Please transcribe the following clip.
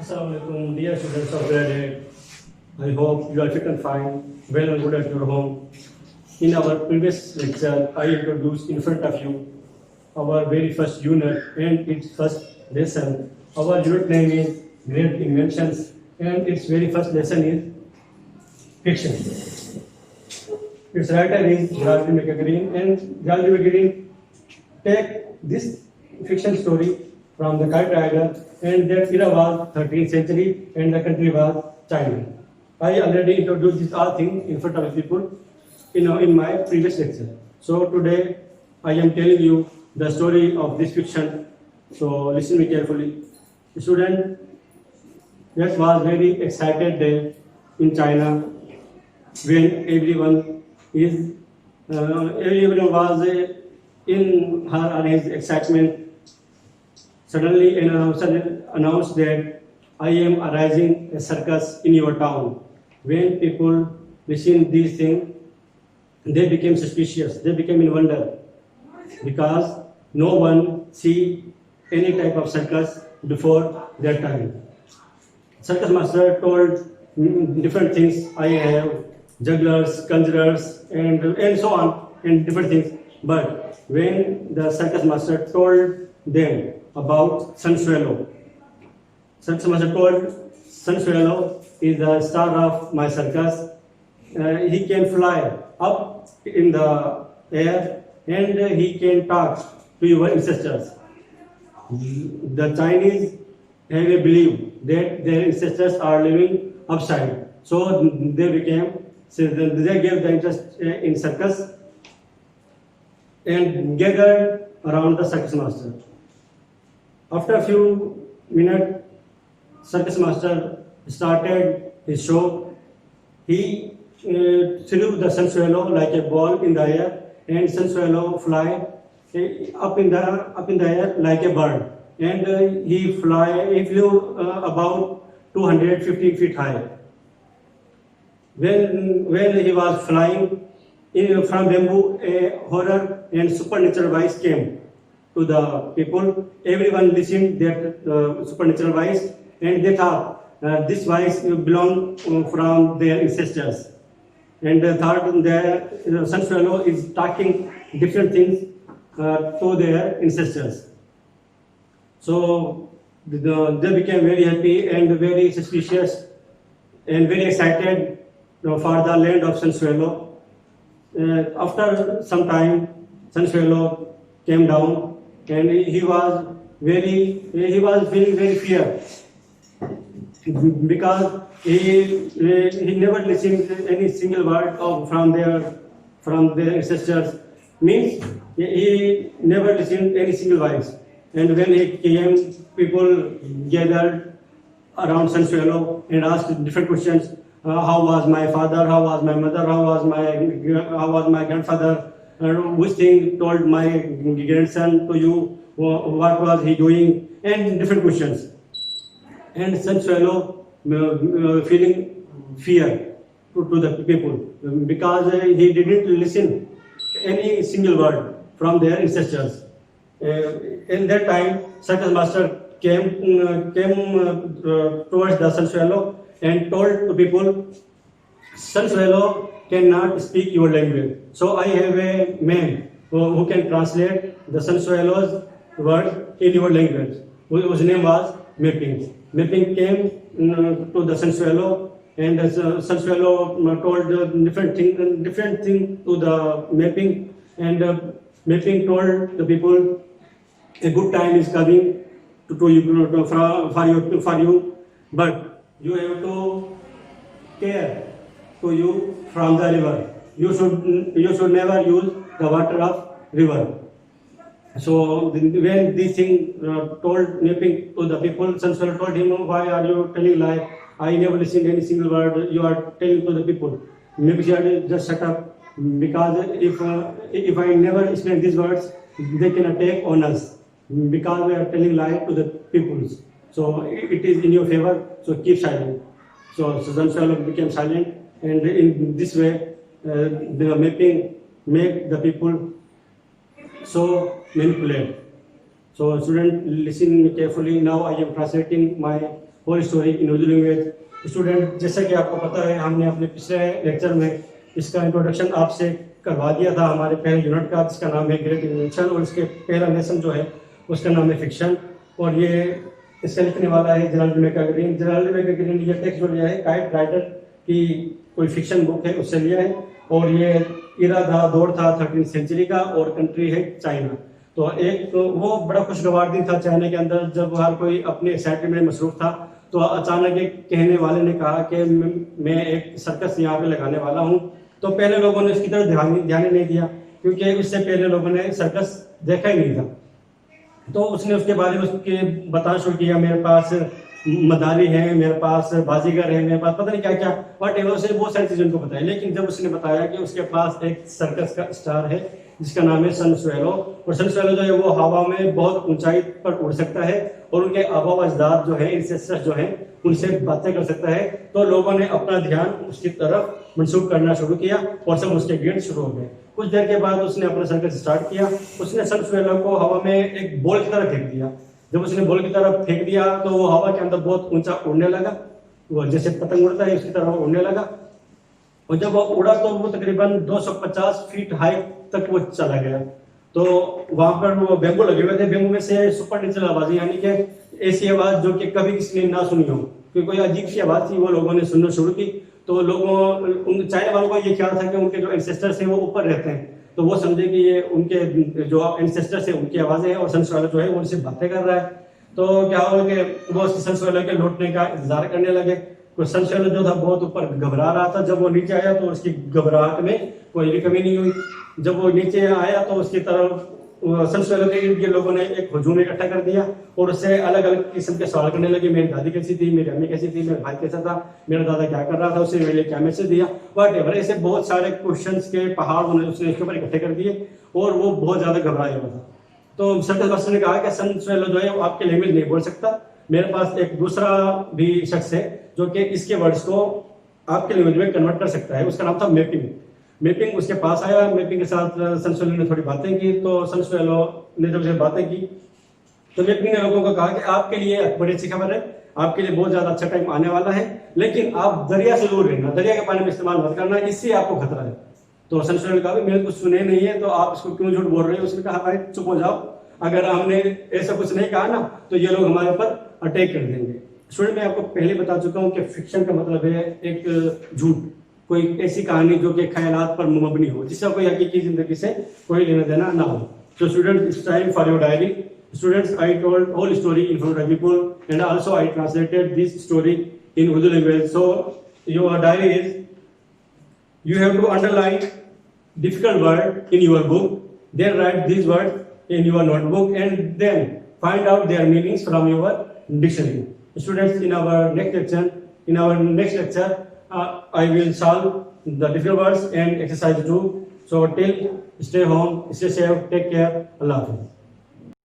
Assalamualaikum, dear students of grade 8. I hope you are fit and fine, well and good at your home. In our previous lecture, I introduced in front of you our very first unit and its first lesson. Our unit name is Great Inventions and its very first lesson is fiction. Its writer is George McGreen, and George McGreen take this fiction story from the kite rider, and that era was 13th century and the country was China. I already introduced this all thing in front of people in my previous lecture. So today I am telling you the story of this fiction. So listen me carefully. Student, that was very excited day in China when everyone was in her or his excitement. Suddenly an announcer announced that I am arranging a circus in your town. When people listen these things, they became suspicious. They became in wonder because no one see any type of circus before that time. Circus master told different things. I have jugglers, conjurers, and so on, and different things. But when the circus master told them about Sun Swallow, circus master told Sun Swallow is the star of my circus. He can fly up in the air and he can talk to your ancestors. The Chinese have a belief that their ancestors are living upside, so they gave the interest in circus and gathered around the circus master. After a few minutes, circus master started his show. He threw the Sun Swallow like a ball in the air, and Sun Swallow fly up in the air like a bird, and he flew about 250 feet high. When he was flying from bamboo, a horror and supernatural voice came to the people. Everyone listened that supernatural voice, and they thought this voice belonged from their ancestors. And thought the Sun Swallow is talking different things to their ancestors. So they became very happy and very suspicious and very excited for the land of Sun Swallow. After some time, Sun Swallow came down, and he was feeling very fear because he never listened to any single word from their ancestors. Means he never listened to any single voice. And when he came, people gathered around Sun Swallow and asked different questions. How was my father? How was my mother? How was my grandfather? Which thing told my grandson to you? What was he doing? And different questions. And Sun Swallow feeling fear to the people because he didn't listen any single word from their ancestors. In that time, circus master came towards the Sun Swallow and told the people, Sun Swallow cannot speak your language. So I have a man who can translate the Sun Swallow's word in your language, whose name was Mapping. Mapping came to the Sun Swallow, and the Sun Swallow told different thing to the Mapping, and Mapping told the people, a good time is coming for you, but you have to care to you from the river. You should never use the water of river. So when this thing told Mapping to the people, Sun Swallow told him, why are you telling lie? I never listened to any single word you are telling to the people. Mapping said, just shut up, because if I never explain these words, they can attack on us, because we are telling lie to the people. So it is in your favor, so keep silent. So Sun Swallow became silent, and in this way, the Mapping make the people so manipulate. So student, listen carefully. Now I am translating my whole story in Urdu language. Student, जैसा कि आपको पता है, हमने अपने पिछले lecture में इसका इंट्रोडक्शन आपसे करवा दिया था हमारे पहले यूनिट का, जिसका नाम है ग्रेट इन्वेंशन, और इसके पहला लेसन जो है उसका नाम है फिक्शन। और ये इसका लिखने वाला है जलालुद्दीन मैकाग्रीन। जलालुद्दीन मैकाग्रीन ने ये टेक्स्ट जो लिया है काइट राइडर की कोई फिक्शन बुक है, उससे लिया है। और ये इरा था, दौर था 13वीं सेंचुरी का, और कंट्री है चाइना। तो एक वो बड़ा खुशगवार दिन था चाइना के अंदर, जब हर कोई अपने एक्साइटमेंट में मसरूफ था। तो अचानक एक कहने वाले ने कहा कि मैं एक सर्कस यहाँ पे लगाने वाला हूँ। तो पहले लोगों ने इसकी तरफ ध्यान ही नहीं दिया, क्योंकि उससे पहले लोगों ने सर्कस देखा ही नहीं था। तो उसने उसके बारे में उसके बताना शुरू किया, मेरे पास मदारी है, मेरे पास बाजीगर है, मेरे पास पता नहीं क्या क्या, बट उसे बहुत सारी चीजें उनको बताई। लेकिन जब उसने बताया कि उसके पास एक सर्कस का स्टार है जिसका नाम है सन स्वेलो, और सन स्वेलो जो है वो हवा में बहुत ऊंचाई पर उड़ सकता है, और उनके आबा अजदाद जो है, इंसेस्टर्स जो है, उनसे बातें कर सकता है। तो लोगों ने अपना ध्यान उसकी तरफ मंसूब करना शुरू किया, और सब उसके गेट शुरू हो गए। कुछ देर के बाद उसने अपना सर्कस स्टार्ट किया। उसने सन स्वेलो को हवा में एक बॉल की तरह फेंक दिया। जब उसने बॉल की तरफ फेंक दिया तो वो हवा के अंदर बहुत ऊंचा उड़ने लगा, वो जैसे पतंग उड़ता है उसकी तरह वो उड़ने लगा। और जब वो उड़ा तो वो तकरीबन 250 फीट हाइट तक वो चला गया। तो वहां पर वो बेम्बू लगे हुए थे, बेम्बू में से सुपर नेचुरल आवाज, यानी कि ऐसी आवाज जो कि कभी किसी ने ना सुनी हो, क्योंकि कोई अजीब सी आवाज थी, वो लोगों ने सुनना शुरू की। तो लोगों चाइना वालों को ये ख्याल था कि उनके जो एंसेस्टर्स हैं वो ऊपर रहते हैं, तो वो समझे कि ये उनके जो एंसेस्टर्स हैं उनकी आवाजें हैं, और सन स्वेलो जो है वो उनसे बातें कर रहा है। तो क्या हुआ कि वो सन स्वेलो के लौटने का इंतजार करने लगे। तो सन स्वेलो जो था बहुत ऊपर घबरा रहा था। जब वो नीचे आया तो उसकी घबराहट में कोई भी कमी नहीं हुई। जब वो नीचे आया तो उसकी तरफ सन स्वेलो के इर्द गिर्द लोगों ने एक हुजूम इकट्ठा कर दिया, और उससे अलग अलग किस्म के सवाल करने लगे। मेरी दादी कैसी थी, मेरी अम्मी कैसी थी, मेरा भाई कैसा था, मेरा दादा क्या कर रहा था, उससे मेरे लिए क्या मैसेज दिया, वट ऐसे बहुत सारे क्वेश्चंस के पहाड़ उसने इसके ऊपर इकट्ठे कर दिए, और वो बहुत ज्यादा घबराया हुआ था। तो सर्कस मास्टर ने कहा कि सन स्वेलो जो है वो आपके लैंग्वेज नहीं बोल सकता, मेरे पास एक दूसरा भी शख्स है जो कि इसके वर्ड्स को आपके लैंग्वेज में कन्वर्ट कर सकता है। उसका नाम था मैपिंग। मैपिंग उसके पास आया, मैपिंग के साथ सन स्वेलो ने थोड़ी बातें की। तो सन स्वेलो ने जब बातें की तो मैपिंग ने लोगों को कहा कि आपके लिए बड़ी अच्छी खबर है, आपके लिए बहुत ज्यादा अच्छा टाइम आने वाला है, लेकिन आप दरिया से दूर रहना, दरिया के पानी में इस्तेमाल मत करना, इससे आपको खतरा है। तो सन स्वेलो ने कहा मैंने कुछ सुने नहीं है, तो आप इसको क्यों झूठ बोल रहे हो। उसने कहा भाई चुप हो जाओ, अगर हमने ऐसा कुछ नहीं कहा ना तो ये लोग हमारे ऊपर अटैक कर देंगे। स्टूडेंट, मैं आपको पहले बता चुका हूं कि फिक्शन का मतलब है एक झूठ, कोई ऐसी कहानी जो कि ख्यालात पर मबनी हो, जिसका कोई हकीकी जिंदगी से कोई लेना देना ना हो। So students, it's time for your diary. Students, I told whole story in front of people, and also I translated this story in Urdu language. So your diary is, you have to underline difficult word in your book, then write these words in your notebook, and then find out their meanings from your dictionary. Students, in our next lecture, I will solve the difficult words and exercise 2. So till stay home, stay safe, take care. Allah Hafiz.